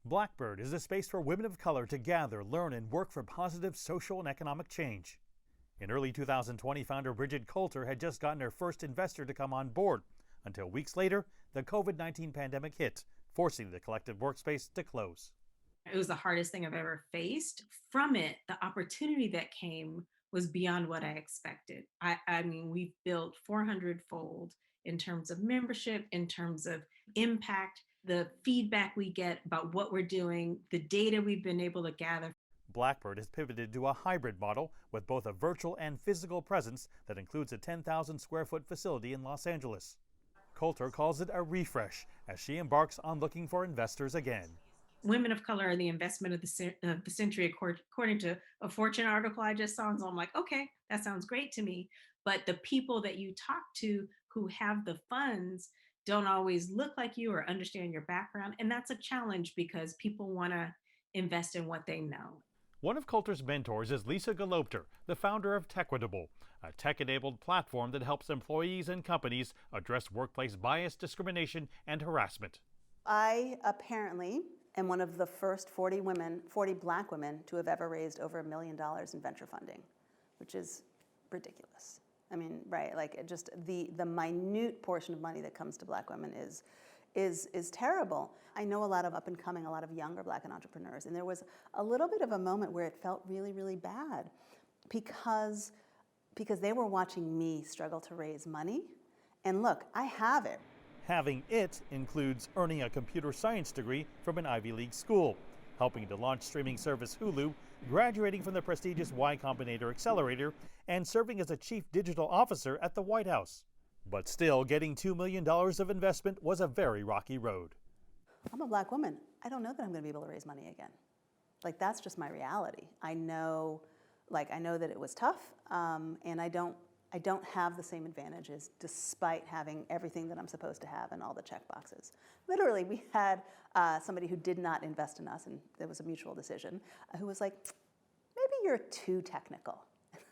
Blackbird is a space for women of color to gather, learn, and work for positive social and economic change. In early 2020, founder Bridget Coulter had just gotten her first investor to come on board, until weeks later, the COVID-19 pandemic hit, forcing the collective workspace to close. It was the hardest thing I've ever faced. From it, the opportunity that came was beyond what I expected. I mean, we've built 400-fold in terms of membership, in terms of impact, the feedback we get about what we're doing, the data we've been able to gather. Blackbird has pivoted to a hybrid model with both a virtual and physical presence that includes a 10,000 square foot facility in Los Angeles. Coulter calls it a refresh as she embarks on looking for investors again. Women of color are the investment of the century, according to a Fortune article I just saw. And so I'm like, okay, that sounds great to me. But the people that you talk to who have the funds don't always look like you or understand your background. And that's a challenge because people want to invest in what they know. One of Coulter's mentors is Lisa Galopter, the founder of Tequitable, a tech-enabled platform that helps employees and companies address workplace bias, discrimination, and harassment. I apparently am one of the first 40 Black women to have ever raised over $1 million in venture funding, which is ridiculous. I mean, right, like just the minute portion of money that comes to Black women is terrible. I know a lot of up and coming, a lot of younger Black entrepreneurs, and there was a little bit of a moment where it felt really, really bad because they were watching me struggle to raise money. And look, I have it. Having it includes earning a computer science degree from an Ivy League school, helping to launch streaming service Hulu, graduating from the prestigious Y Combinator Accelerator, and serving as a chief digital officer at the White House. But still, getting $2 million of investment was a very rocky road. I'm a Black woman. I don't know that I'm going to be able to raise money again. Like, that's just my reality. I know that it was tough, and I don't have the same advantages despite having everything that I'm supposed to have and all the check boxes. Literally, we had somebody who did not invest in us, and there was a mutual decision, who was like, maybe you're too technical.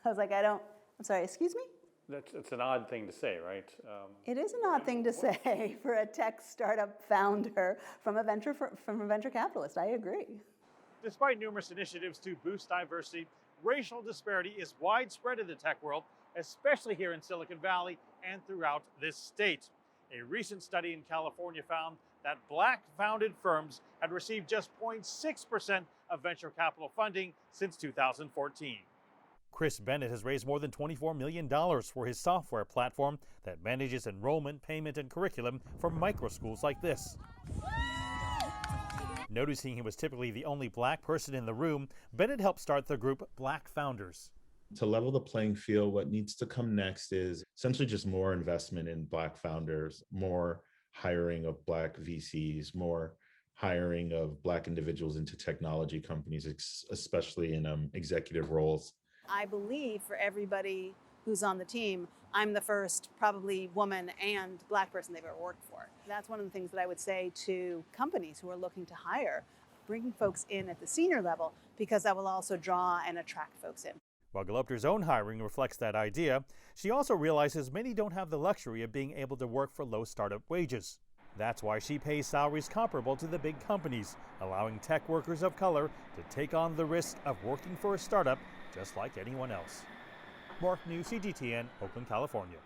I was like, I'm sorry, excuse me? It's an odd thing to say, right? It is an odd thing to say for a tech startup founder from a venture capitalist. I agree. Despite numerous initiatives to boost diversity, racial disparity is widespread in the tech world, especially here in Silicon Valley and throughout this state. A recent study in California found that Black-founded firms had received just 0.6% of venture capital funding since 2014. Chris Bennett has raised more than $24 million for his software platform that manages enrollment, payment, and curriculum for micro schools like this. Noticing he was typically the only Black person in the room, Bennett helped start the group Black Founders. To level the playing field, what needs to come next is essentially just more investment in Black founders, more hiring of Black VCs, more hiring of Black individuals into technology companies, especially in executive roles. I believe for everybody who's on the team, I'm the first probably woman and Black person they've ever worked for. That's one of the things that I would say to companies who are looking to hire, bringing folks in at the senior level, because that will also draw and attract folks in. While Galopter's own hiring reflects that idea, she also realizes many don't have the luxury of being able to work for low startup wages. That's why she pays salaries comparable to the big companies, allowing tech workers of color to take on the risk of working for a startup just like anyone else. Mark New, CGTN, Oakland, California.